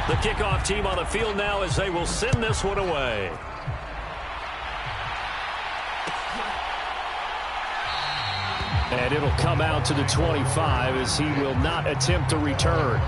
The kickoff team on the field now as they will send this one away. And it'll come out to the 25 as he will not attempt to return.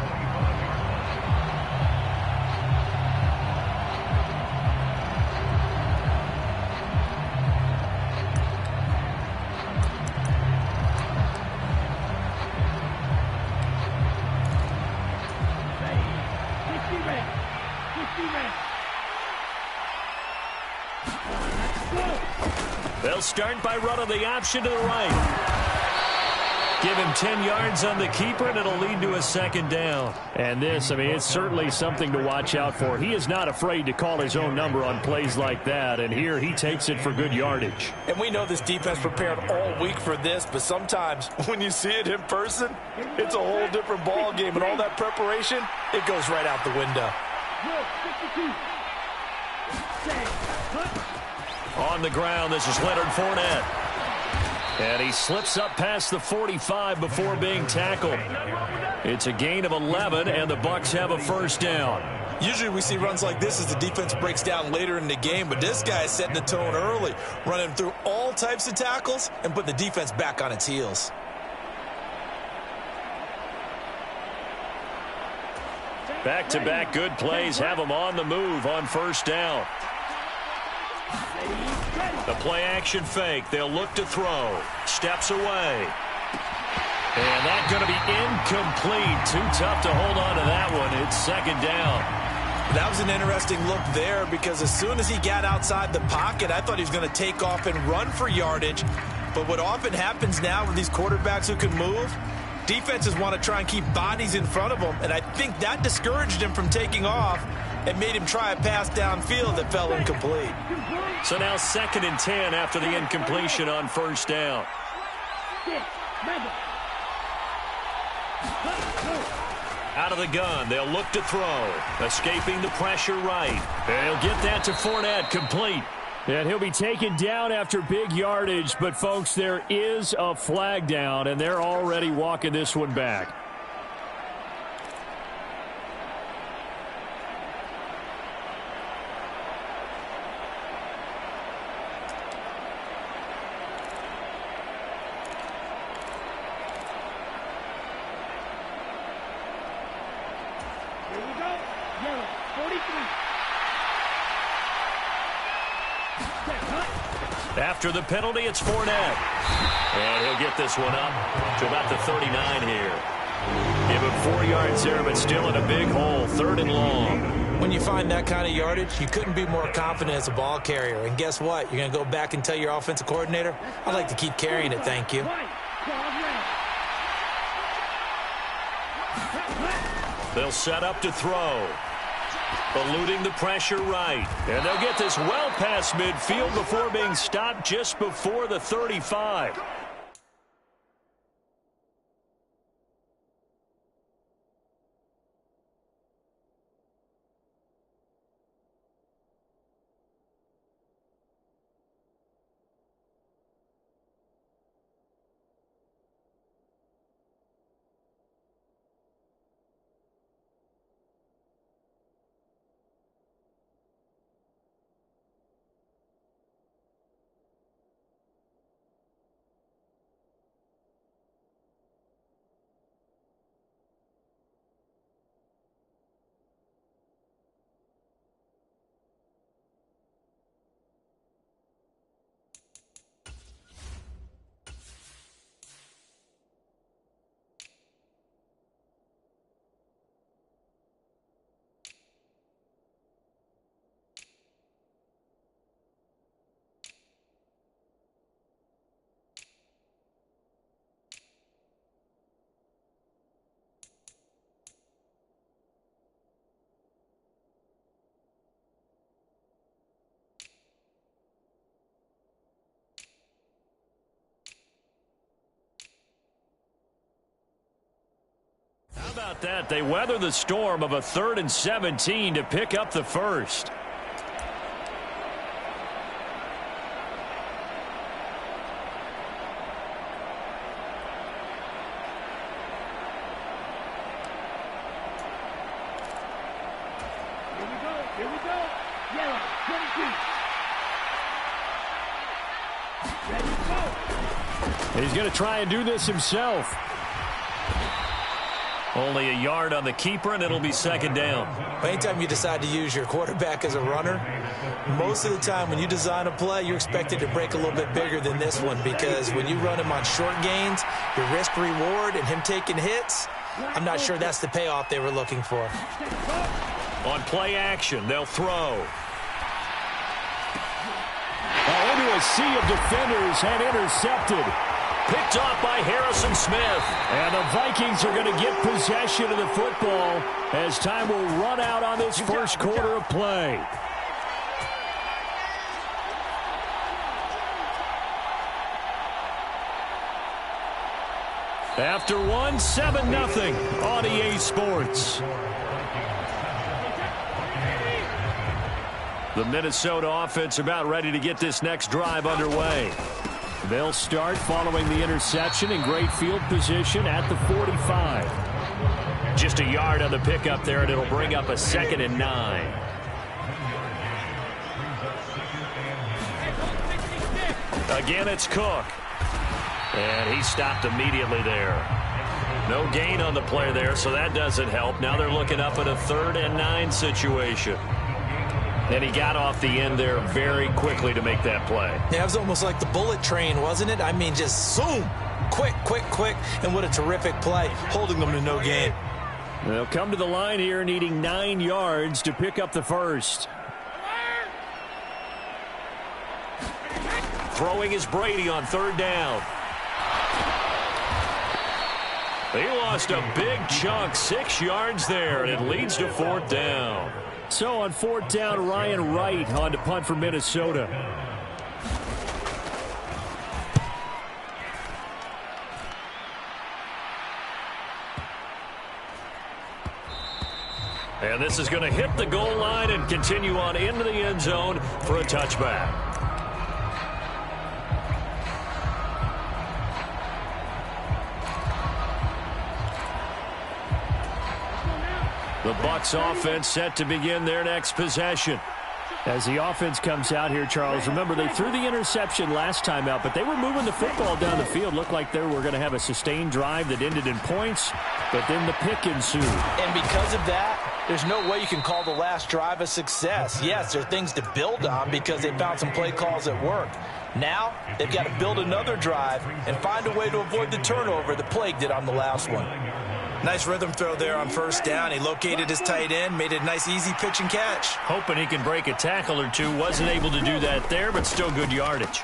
They'll start by running the option to the right. Give him 10 yards on the keeper, and it'll lead to a second down. And this, I mean, it's certainly something to watch out for. He is not afraid to call his own number on plays like that, and here he takes it for good yardage. And we know this defense prepared all week for this, but sometimes when you see it in person, it's a whole different ball game, and all that preparation, it goes right out the window. On the ground, this is Leonard Fournette. And he slips up past the 45 before being tackled. It's a gain of 11, and the Bucs have a first down. Usually we see runs like this as the defense breaks down later in the game, but this guy is setting the tone early, running through all types of tackles and putting the defense back on its heels. Back-to-back good plays have him on the move on first down. The play-action fake. They'll look to throw. Steps away. And that's going to be incomplete. Too tough to hold on to that one. It's second down. That was an interesting look there because as soon as he got outside the pocket, I thought he was going to take off and run for yardage. But what often happens now with these quarterbacks who can move, defenses want to try and keep bodies in front of them, and I think that discouraged him from taking off and made him try a pass downfield that fell incomplete. So now 2nd and 10 after the incompletion on first down. Out of the gun, they'll look to throw. Escaping the pressure right. They'll get that to Fournette, complete. And he'll be taken down after big yardage, but folks, there is a flag down, and they're already walking this one back. After the penalty, it's Fournette. And he'll get this one up to about the 39 here. Give him 4 yards there, but still in a big hole, 3rd and long. When you find that kind of yardage, you couldn't be more confident as a ball carrier. And guess what? You're going to go back and tell your offensive coordinator, I'd like to keep carrying it, thank you. They'll set up to throw. Eluding the pressure right. And they'll get this well past midfield before being stopped just before the 35. How about that? They weather the storm of a 3rd and 17 to pick up the first. Here we go. Yellow, 22. Ready, go. He's going to try and do this himself. Only a yard on the keeper, and it'll be second down. Anytime you decide to use your quarterback as a runner, most of the time when you design a play, you're expected to break a little bit bigger than this one, because when you run him on short gains, your risk-reward and him taking hits, I'm not sure that's the payoff they were looking for. On play action, they'll throw. Into a sea of defenders and intercepted. Picked off by Harrison Smith. And the Vikings are going to get possession of the football as time will run out on this first quarter of play. After one, 7-0 on EA Sports. The Minnesota offense about ready to get this next drive underway. They'll start following the interception in great field position at the 45. Just a yard on the pickup there, and it'll bring up a 2nd and 9. Again, it's Cook. And he stopped immediately there. No gain on the play there, so that doesn't help. Now they're looking up at a 3rd and 9 situation. And he got off the end there very quickly to make that play. Yeah, it was almost like the bullet train, wasn't it? I mean, just zoom. Quick, quick, quick. And what a terrific play, holding them to no gain. They'll come to the line here needing 9 yards to pick up the first. Throwing is Brady on 3rd down. He lost a big chunk, 6 yards there, and it leads to 4th down. So on 4th down, Ryan Wright on to punt for Minnesota. And this is going to hit the goal line and continue on into the end zone for a touchback. The Bucs offense set to begin their next possession. As the offense comes out here, Charles, remember they threw the interception last time out, but they were moving the football down the field. Looked like they were going to have a sustained drive that ended in points, but then the pick ensued. And because of that, there's no way you can call the last drive a success. Yes, there are things to build on because they found some play calls that work. Now, they've got to build another drive and find a way to avoid the turnover that plagued it on the last one. Nice rhythm throw there on 1st down. He located his tight end, made it a nice, easy pitch and catch. Hoping he can break a tackle or two. Wasn't able to do that there, but still good yardage.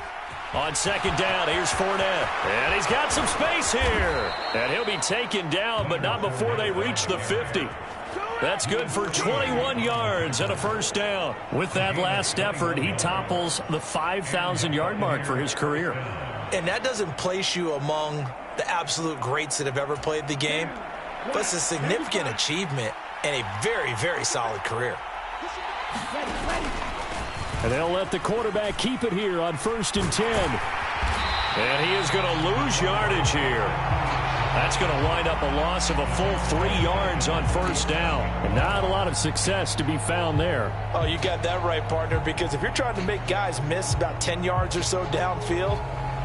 On 2nd down, here's Fournette. And he's got some space here. And he'll be taken down, but not before they reach the 50. That's good for 21 yards and a 1st down. With that last effort, he topples the 5,000-yard mark for his career. And that doesn't place you among the absolute greats that have ever played the game. But it's a significant achievement and a very, very solid career. And they'll let the quarterback keep it here on 1st and 10. And he is going to lose yardage here. That's going to wind up a loss of a full 3 yards on 1st down. And not a lot of success to be found there. Oh, you got that right, partner, because if you're trying to make guys miss about 10 yards or so downfield,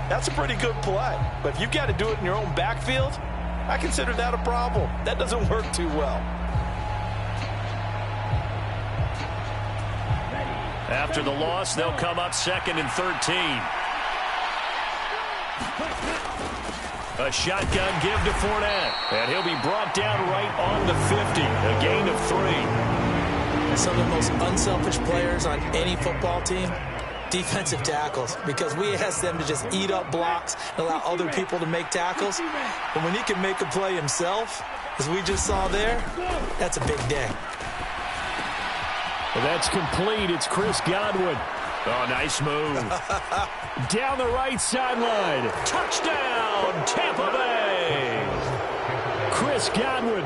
that's a pretty good play. But if you've got to do it in your own backfield, I consider that a problem. That doesn't work too well. After the loss, they'll come up 2nd and 13. A shotgun give to Fournette. And he'll be brought down right on the 50. A gain of 3. Some of the most unselfish players on any football team, defensive tackles, because we ask them to just eat up blocks and allow other people to make tackles. But when he can make a play himself, as we just saw there, that's a big day. Well, that's complete. It's Chris Godwin. Oh, nice move. Down the right sideline. Touchdown, Tampa Bay. Chris Godwin,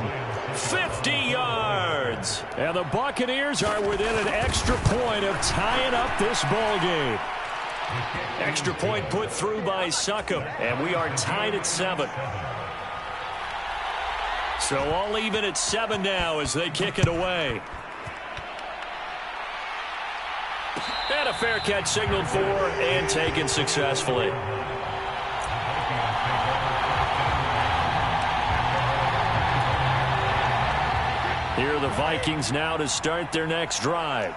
50 yards. And the Buccaneers are within an extra point of tying up this ball game. Extra point put through by Succop, and we are tied at 7. So all even at 7 now as they kick it away. And a fair catch signaled for and taken successfully. Here are the Vikings now to start their next drive.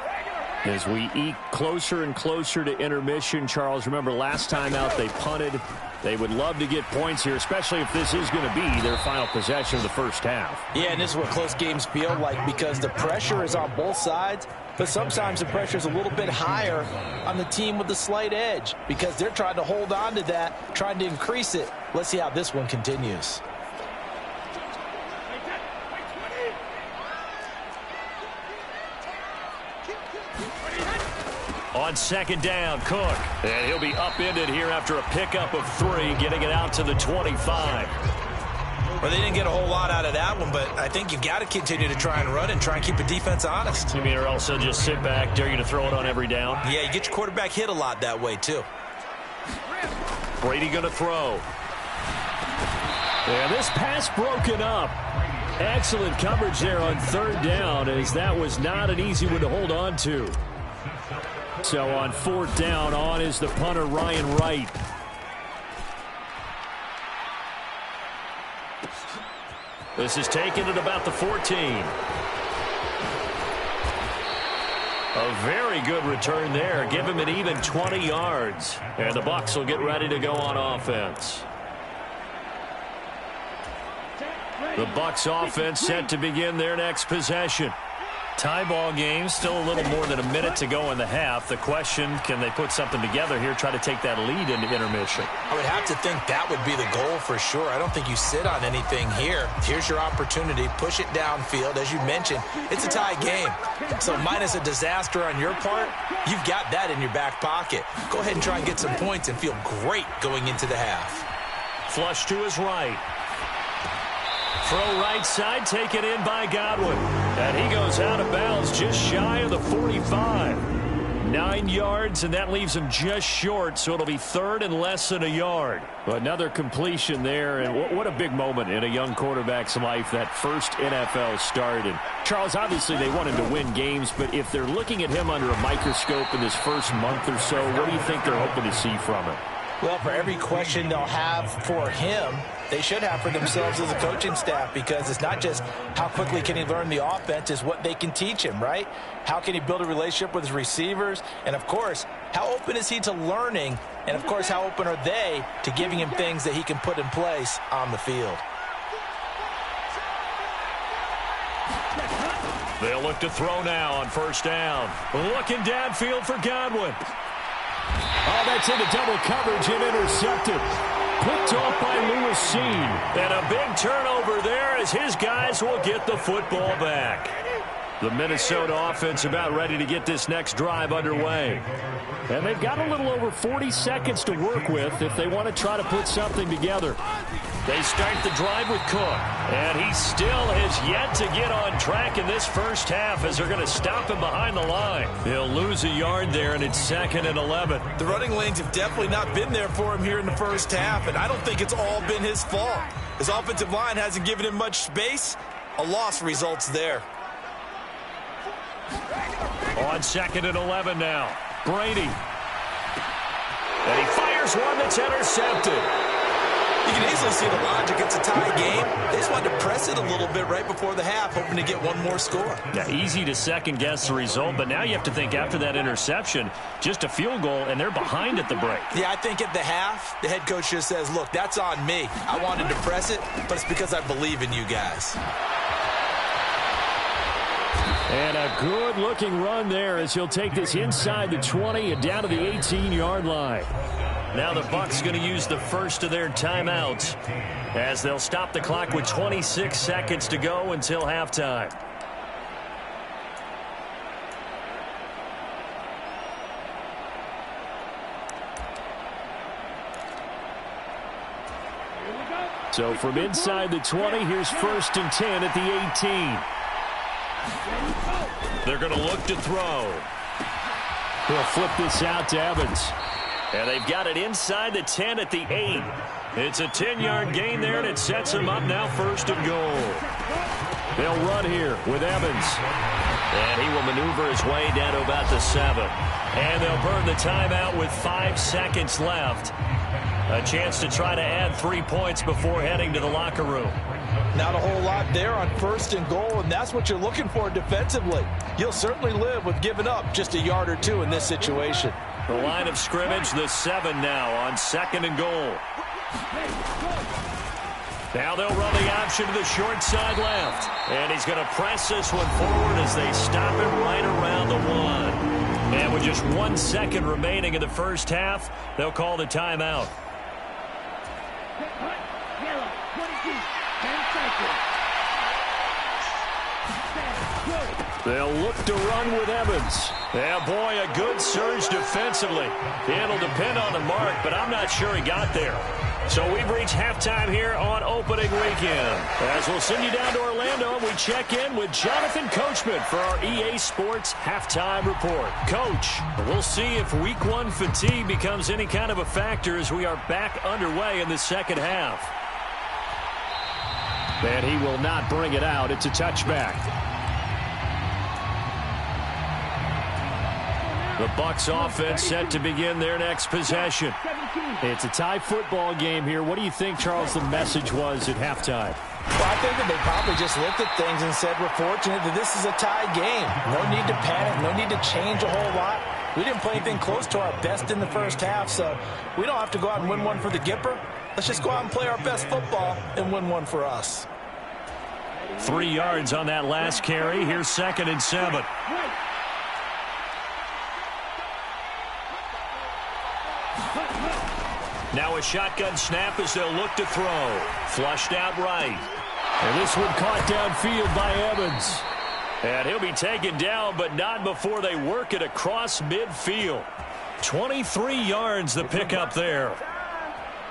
As we eke closer and closer to intermission, Charles, remember last time out they punted. They would love to get points here, especially if this is going to be their final possession of the first half. Yeah, and this is what close games feel like because the pressure is on both sides, but sometimes the pressure is a little bit higher on the team with the slight edge because they're trying to hold on to that, trying to increase it. Let's see how this one continues. On second down, Cook. And he'll be upended here after a pickup of 3, getting it out to the 25. Well, they didn't get a whole lot out of that one, but I think you've got to continue to try and run and try and keep the defense honest. You mean, or also just sit back, dare you to throw it on every down? Yeah, you get your quarterback hit a lot that way, too. Brady going to throw. And this pass broken up. Excellent coverage there on third down, as that was not an easy one to hold on to. So on fourth down, on is the punter, Ryan Wright. This is taken at about the 14. A very good return there. Give him an even 20 yards. And the Bucs will get ready to go on offense. The Bucs offense set to begin their next possession. Tie ball game, still a little more than a minute to go in the half. The question, can they put something together here, try to take that lead into intermission? I would have to think that would be the goal for sure. I don't think you sit on anything here. Here's your opportunity. Push it downfield. As you mentioned, it's a tie game. So minus a disaster on your part, you've got that in your back pocket. Go ahead and try and get some points and feel great going into the half. Flush to his right. Throw right side, taken in by Godwin. And he goes out of bounds just shy of the 45. 9 yards, and that leaves him just short, so it'll be third and less than a yard. Another completion there, and what a big moment in a young quarterback's life, that first NFL start. And Charles, obviously they want him to win games, but if they're looking at him under a microscope in this first month or so, what do you think they're hoping to see from him? Well, for every question they'll have for him, they should have for themselves as a coaching staff, because it's not just how quickly can he learn the offense, it's what they can teach him, right? How can he build a relationship with his receivers? And, of course, how open is he to learning? And, of course, how open are they to giving him things that he can put in place on the field? They'll look to throw now on first down. Looking downfield for Godwin. Oh, that's into double coverage and intercepted. Picked off by Lewis Seen. And a big turnover there as his guys will get the football back. The Minnesota offense about ready to get this next drive underway. And they've got a little over 40 seconds to work with if they want to try to put something together. They start the drive with Cook. And he still has yet to get on track in this first half as they're going to stop him behind the line. He'll lose a yard there, and it's 2nd and 11. The running lanes have definitely not been there for him here in the first half, and I don't think it's all been his fault. His offensive line hasn't given him much space. A loss results there. On 2nd and 11 now. Brady. And he fires one that's intercepted. You can easily see the logic. It's a tie game. They just wanted to press it a little bit right before the half, hoping to get one more score. Yeah, easy to second-guess the result, but now you have to think after that interception, just a field goal, and they're behind at the break. Yeah, I think at the half, the head coach just says, look, that's on me. I wanted to press it, but it's because I believe in you guys. And a good-looking run there as he'll take this inside the 20 and down to the 18-yard line. Now the Bucs going to use the first of their timeouts as they'll stop the clock with 26 seconds to go until halftime. So from inside the 20, here's 1st and 10 at the 18. They're going to look to throw. He'll flip this out to Evans. And they've got it inside the 10 at the 8. It's a 10-yard gain there, and it sets them up now 1st and goal. They'll run here with Evans. And he will maneuver his way down to about the 7. And they'll burn the timeout with 5 seconds left. A chance to try to add 3 points before heading to the locker room. Not a whole lot there on 1st and goal, and that's what you're looking for defensively. You'll certainly live with giving up just a yard or 2 in this situation. The line of scrimmage, the 7 now on 2nd and goal. Now they'll run the option to the short side left. And he's going to press this one forward as they stop it right around the 1. And with just 1 second remaining in the first half, they'll call the timeout. Yellow, 22, 10 seconds. They'll look to run with Evans. Yeah, boy, a good surge defensively. It'll depend on the mark, but I'm not sure he got there. So we've reached halftime here on opening weekend. As we'll send you down to Orlando, we check in with Jonathan Coachman for our EA Sports Halftime Report. Coach, we'll see if Week 1 fatigue becomes any kind of a factor as we are back underway in the second half. And he will not bring it out. It's a touchback. The Bucs offense set to begin their next possession. It's a tie football game here. What do you think, Charles, the message was at halftime? Well, I think that they probably just looked at things and said, we're fortunate that this is a tie game. No need to panic. No need to change a whole lot. We didn't play anything close to our best in the first half, so we don't have to go out and win one for the Gipper. Let's just go out and play our best football and win one for us. 3 yards on that last carry. Here's 2nd and 7. Now a shotgun snap as they'll look to throw. Flushed out right. And this one caught downfield by Evans. And he'll be taken down, but not before they work it across midfield. 23 yards the pickup there.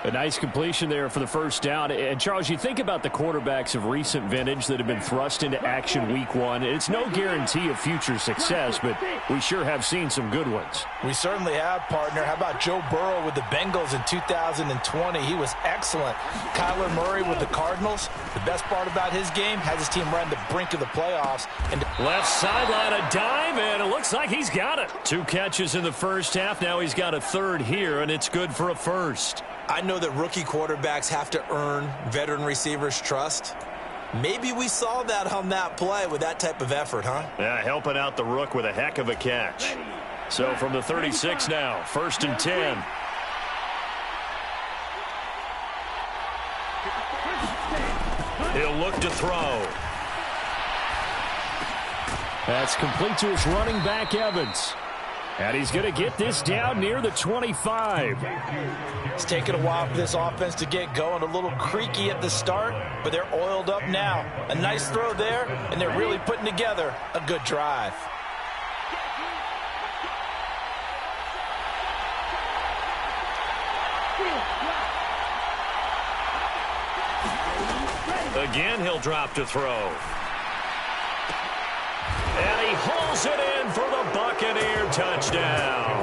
A nice completion there for the first down. And, Charles, you think about the quarterbacks of recent vintage that have been thrust into action Week 1. It's no guarantee of future success, but we sure have seen some good ones. We certainly have, partner. How about Joe Burrow with the Bengals in 2020? He was excellent. Kyler Murray with the Cardinals. The best part about his game, has his team right on the brink of the playoffs. And left sideline, a dive, and it looks like he's got it. 2 catches in the first half. Now he's got a 3rd here, and it's good for a 1st. I know that rookie quarterbacks have to earn veteran receivers' trust. Maybe we saw that on that play with that type of effort, huh? Yeah, helping out the rook with a heck of a catch. So from the 36 now, 1st and 10. He'll look to throw. That's complete to his running back, Evans. And he's going to get this down near the 25. It's taken a while for this offense to get going. A little creaky at the start, but they're oiled up now. A nice throw there, and they're really putting together a good drive. Again, he'll drop to throw. And he hauls it in for the Buccaneer touchdown.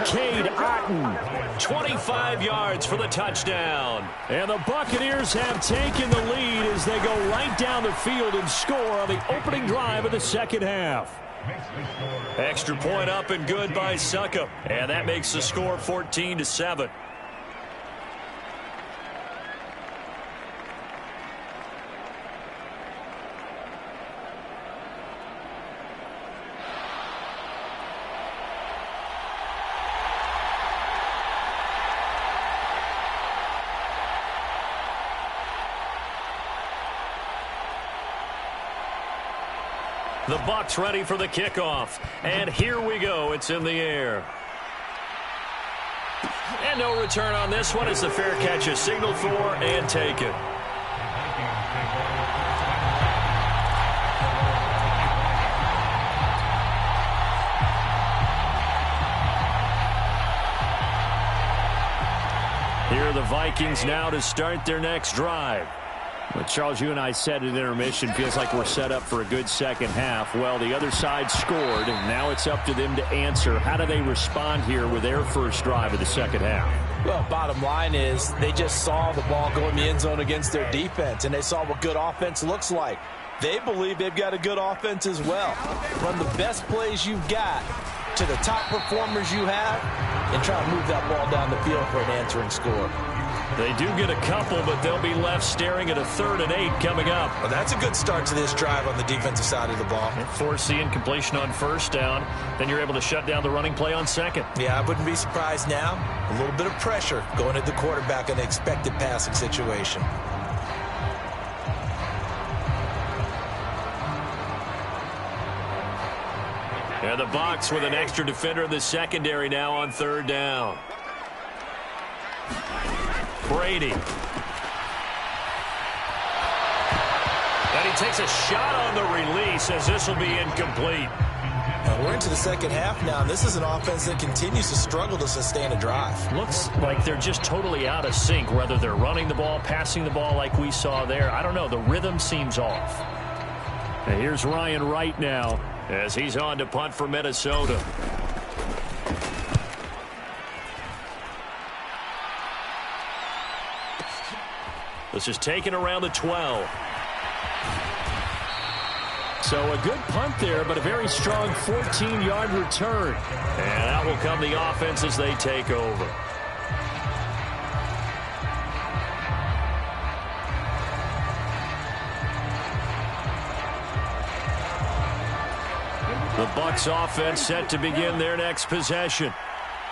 Cade Otton, 25 yards for the touchdown. And the Buccaneers have taken the lead as they go right down the field and score on the opening drive of the second half. Extra point up and good by Succop. And that makes the score 14-7. The Bucs ready for the kickoff. And here we go. It's in the air. And no return on this one as the fair catch is signaled for and taken. Here are the Vikings now to start their next drive. But Charles, you and I said at intermission, feels like we're set up for a good second half. Well, the other side scored, and now it's up to them to answer. How do they respond here with their first drive of the second half? Well, bottom line is they just saw the ball go in the end zone against their defense, and they saw what good offense looks like. They believe they've got a good offense as well. Run the best plays you've got to the top performers you have and try to move that ball down the field for an answering score. They do get a couple, but they'll be left staring at a 3rd and 8 coming up. Well, that's a good start to this drive on the defensive side of the ball. Force the incompletion on 1st down. Then you're able to shut down the running play on 2nd. Yeah, I wouldn't be surprised now. A little bit of pressure going at the quarterback in an expected passing situation. And the Bucs with an extra defender in the secondary now on 3rd down. Brady. And he takes a shot on the release as this will be incomplete. Now we're into the second half now, and this is an offense that continues to struggle to sustain a drive. Looks like they're just totally out of sync, whether they're running the ball, passing the ball like we saw there. I don't know. The rhythm seems off. And here's Ryan Wright now as he's on to punt for Minnesota. This is taken around the 12. So a good punt there, but a very strong 14-yard return. And out will come the offense as they take over. The Bucs offense set to begin their next possession.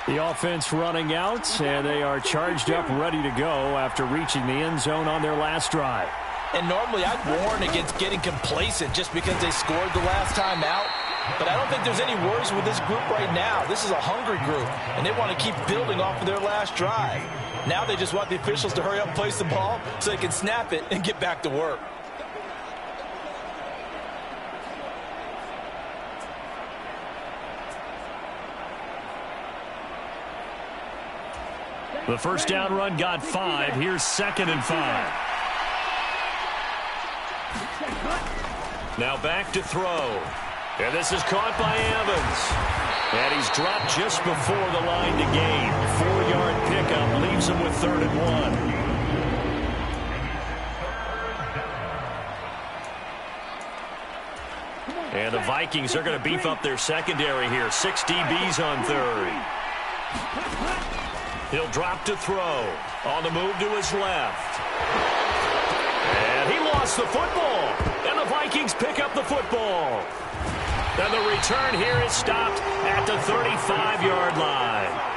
The offense running out, and they are charged up, ready to go after reaching the end zone on their last drive. And normally I'd warn against getting complacent just because they scored the last time out. But I don't think there's any worries with this group right now. This is a hungry group, and they want to keep building off of their last drive. Now they just want the officials to hurry up and place the ball so they can snap it and get back to work. The first down run got 5. Here's 2nd and 5. Now back to throw. And this is caught by Evans. And he's dropped just before the line to gain. 4-yard pickup leaves him with 3rd and 1. And the Vikings are going to beef up their secondary here. 6 DBs on 3rd. He'll drop to throw. On the move to his left. And he lost the football. And the Vikings pick up the football. And the return here is stopped at the 35-yard line.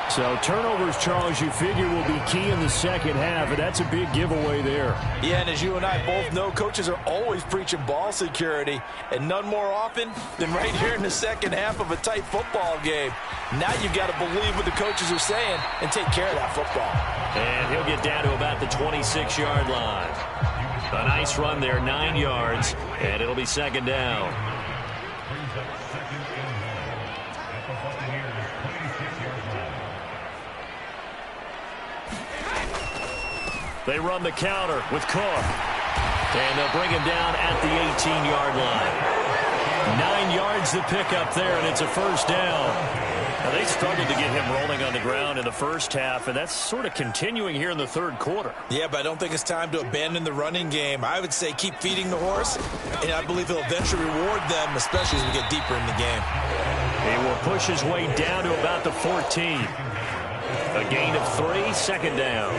So turnovers, Charles, you figure will be key in the second half, and that's a big giveaway there. Yeah, and as you and I both know, coaches are always preaching ball security, and none more often than right here in the second half of a tight football game. Now you've got to believe what the coaches are saying and take care of that football. And he'll get down to about the 26-yard line. A nice run there, 9 yards, and it'll be 2nd down. They run the counter with Cook. And they'll bring him down at the 18-yard line. 9 yards to pick up there, and it's a first down. Now, they struggled to get him rolling on the ground in the first half, and that's sort of continuing here in the 3rd quarter. Yeah, but I don't think it's time to abandon the running game. I would say keep feeding the horse, and I believe he'll eventually reward them, especially as we get deeper in the game. He will push his way down to about the 14. A gain of 3, 2nd down.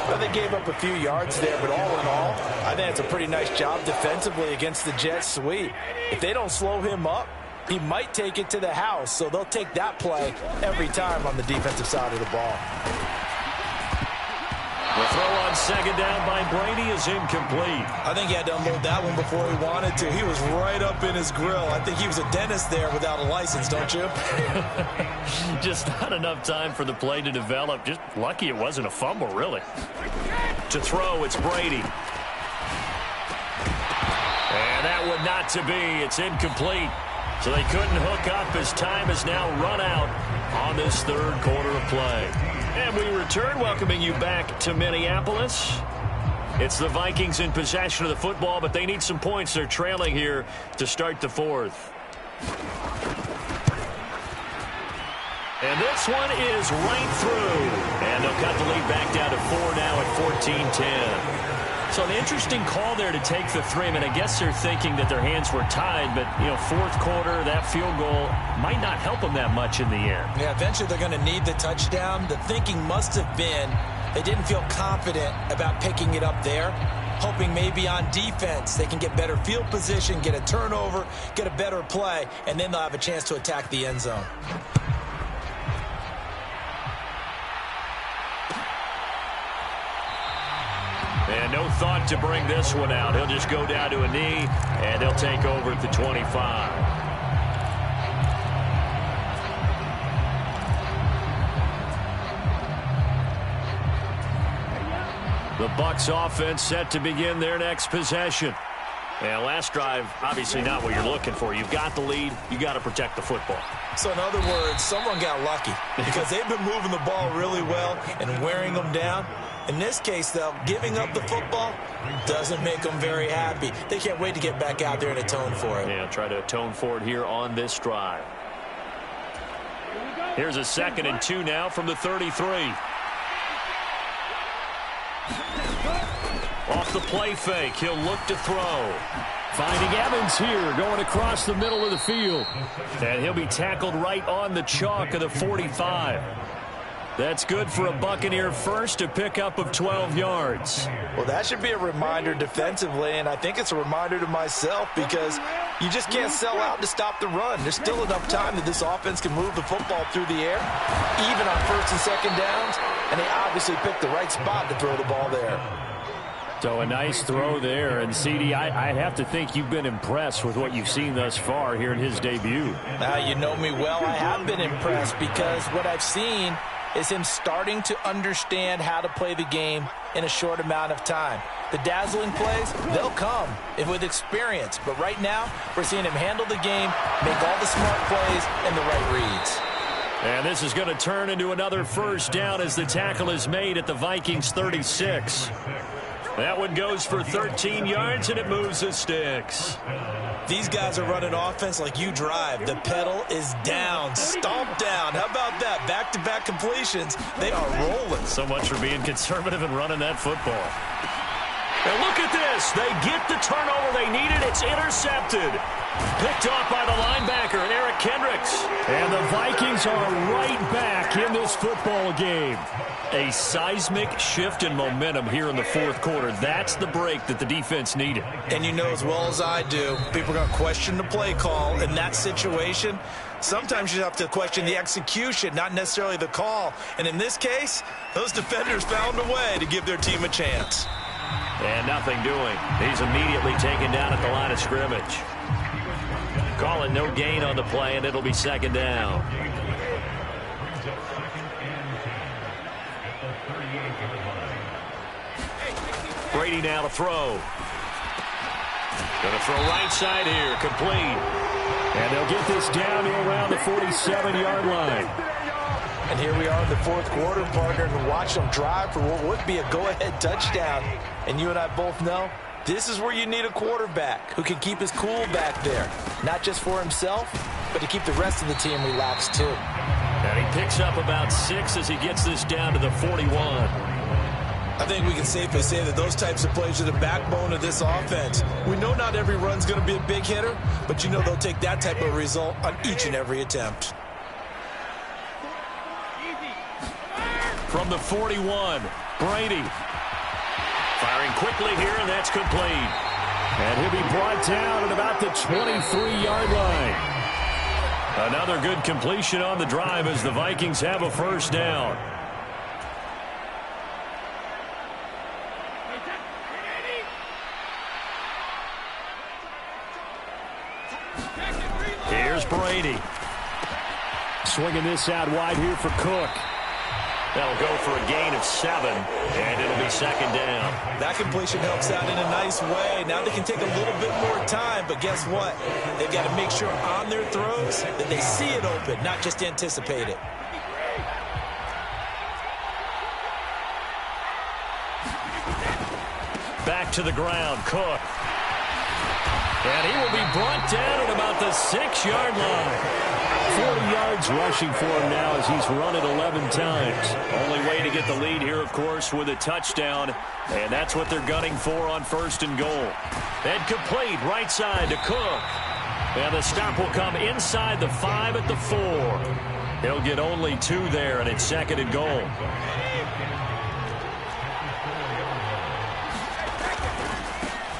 Well, they gave up a few yards there, but all in all, I think it's a pretty nice job defensively against the Jets sweep. If they don't slow him up, he might take it to the house, so they'll take that play every time on the defensive side of the ball. The throw on 2nd down by Brady is incomplete. I think he had to unload that one before he wanted to. He was right up in his grill. I think he was a dentist there without a license, don't you? Just not enough time for the play to develop. Just lucky it wasn't a fumble, really. To throw, it's Brady. And that would not to be. It's incomplete. So they couldn't hook up as time has now run out on this 3rd quarter of play. And we return, welcoming you back to Minneapolis. It's the Vikings in possession of the football, but they need some points. They're trailing here to start the 4th. And this one is right through. And they'll cut the lead back down to 4 now at 14-10. So an interesting call there to take the 3. I mean, I guess they're thinking that their hands were tied, but, you know, fourth quarter, that field goal might not help them that much in the air. Yeah, eventually they're going to need the touchdown. The thinking must have been they didn't feel confident about picking it up there, hoping maybe on defense they can get better field position, get a turnover, get a better play, and then they'll have a chance to attack the end zone. And no thought to bring this one out. He'll just go down to a knee, and he'll take over at the 25. The Bucs offense set to begin their next possession. And last drive, obviously not what you're looking for. You've got the lead. You got to protect the football. So in other words, someone got lucky because they've been moving the ball really well and wearing them down. In this case, though, giving up the football doesn't make them very happy. They can't wait to get back out there and atone for it. Yeah, try to atone for it here on this drive. Here's a 2nd and 2 now from the 33. Off the play fake, he'll look to throw. Finding Evans here, going across the middle of the field. And he'll be tackled right on the chalk of the 45. That's good for a Buccaneer first, a pickup of 12 yards. Well, that should be a reminder defensively, and I think it's a reminder to myself because you just can't sell out to stop the run. There's still enough time that this offense can move the football through the air, even on 1st and 2nd downs, and they obviously picked the right spot to throw the ball there. So a nice throw there. And, CD, I have to think you've been impressed with what you've seen thus far here in his debut. You know me well. I have been impressed because what I've seen is him starting to understand how to play the game in a short amount of time. The dazzling plays, they'll come with experience. But right now, we're seeing him handle the game, make all the smart plays, and the right reads. And this is going to turn into another first down as the tackle is made at the Vikings 36. That one goes for 13 yards, and it moves the sticks. These guys are running offense like you drive. The pedal is down, stomped down. How about that? Back-to-back completions. They are rolling. So much for being conservative and running that football. And look at this. They get the turnover they needed. It's intercepted. Picked off by the linebacker, Eric Kendricks. And the Vikings are right back in this football game. A seismic shift in momentum here in the fourth quarter. That's the break that the defense needed. And you know as well as I do, people are going to question the play call in that situation. Sometimes you have to question the execution, not necessarily the call. And in this case, those defenders found a way to give their team a chance. And nothing doing. He's immediately taken down at the line of scrimmage. Call it no gain on the play, and it'll be 2nd down. Brady now to throw. Going to throw right side here, complete. And they'll get this down to around the 47-yard line. And here we are in the fourth quarter, partner, and watch them drive for what would be a go-ahead touchdown. And you and I both know this is where you need a quarterback who can keep his cool back there. Not just for himself, but to keep the rest of the team relaxed too. And he picks up about 6 as he gets this down to the 41. I think we can safely say that those types of plays are the backbone of this offense. We know not every run's going to be a big hitter, but you know they'll take that type of result on each and every attempt. From the 41, Brady. Firing quickly here, and that's complete. And he'll be brought down at about the 23-yard line. Another good completion on the drive as the Vikings have a first down. Here's Brady. Swinging this out wide here for Cook. That'll go for a gain of 7, and it'll be 2nd down. That completion helps out in a nice way. Now they can take a little bit more time, but guess what? They've got to make sure on their throws that they see it open, not just anticipate it. Back to the ground, Cook. And he will be brought down at about the 6-yard line. 40 yards rushing for him now as he's run it 11 times. Only way to get the lead here, of course, with a touchdown. And that's what they're gunning for on 1st and goal. And complete right side to Cook. And the stop will come inside the 5 at the 4. He'll get only 2 there, and it's 2nd and goal.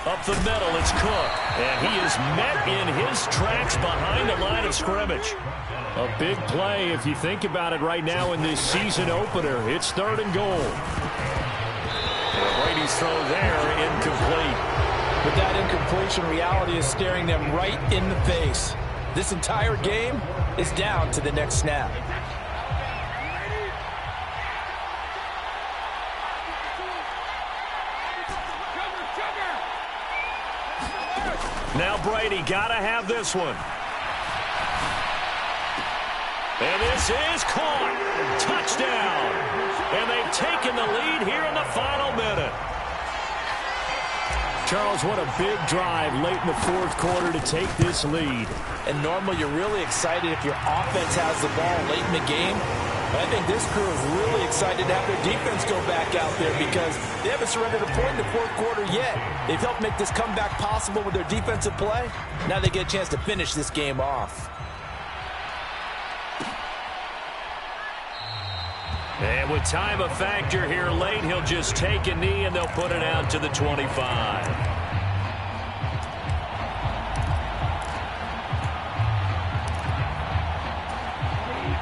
Up the middle, it's Cook. And he is met in his tracks behind the line of scrimmage. A big play if you think about it right now in this season opener. It's 3rd and goal. Brady's throw there, incomplete. But that incompletion reality is staring them right in the face. This entire game is down to the next snap. Now Brady got to have this one. And this is caught. Touchdown. And they've taken the lead here in the final minute. Charles, what a big drive late in the 4th quarter to take this lead. And normally you're really excited if your offense has the ball late in the game. But I think this crew is really excited to have their defense go back out there because they haven't surrendered a point in the 4th quarter yet. They've helped make this comeback possible with their defensive play. Now they get a chance to finish this game off. And with time a factor here late, he'll just take a knee and they'll put it out to the 25.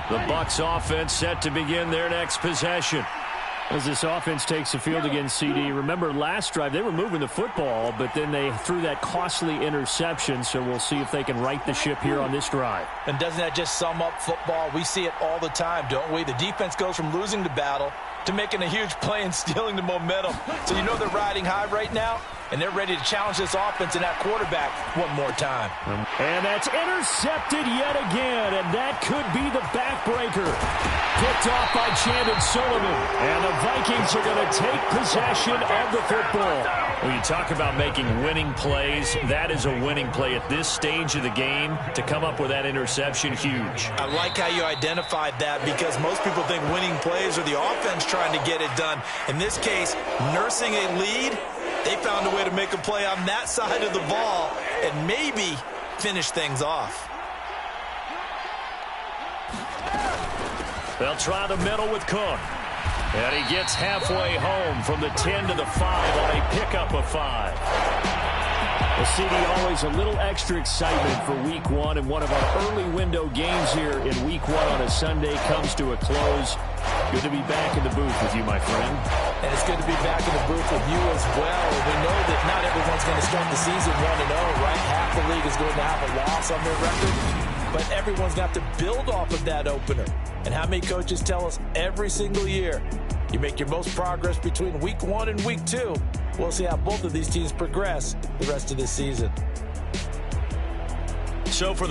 The Bucs offense set to begin their next possession. As this offense takes the field against CD, remember last drive they were moving the football, but then they threw that costly interception, so we'll see if they can right the ship here on this drive. And doesn't that just sum up football? We see it all the time, don't we? The defense goes from losing the battle to making a huge play and stealing the momentum. So you know they're riding high right now, and they're ready to challenge this offense and that quarterback one more time. And that's intercepted yet again, and that could be the backbreaker. Picked off by Chandon Sullivan, and the Vikings are going to take possession of the football. When you talk about making winning plays, that is a winning play at this stage of the game. To come up with that interception, huge. I like how you identified that because most people think winning plays are the offense trying to get it done. In this case, nursing a lead, they found a way to make a play on that side of the ball and maybe finish things off. They'll try the middle with Cook. And he gets halfway home from the 10 to the 5 on a pickup of 5. The CD always a little extra excitement for Week 1, and one of our early window games here in Week 1 on a Sunday comes to a close. Good to be back in the booth with you, my friend. And it's good to be back in the booth with you as well. We know that not everyone's going to start the season 1-0, right? Half the league is going to have a loss on their record. But everyone's got to build off of that opener. And how many coaches tell us every single year, you make your most progress between Week 1 and Week 2. We'll see how both of these teams progress the rest of this season. So for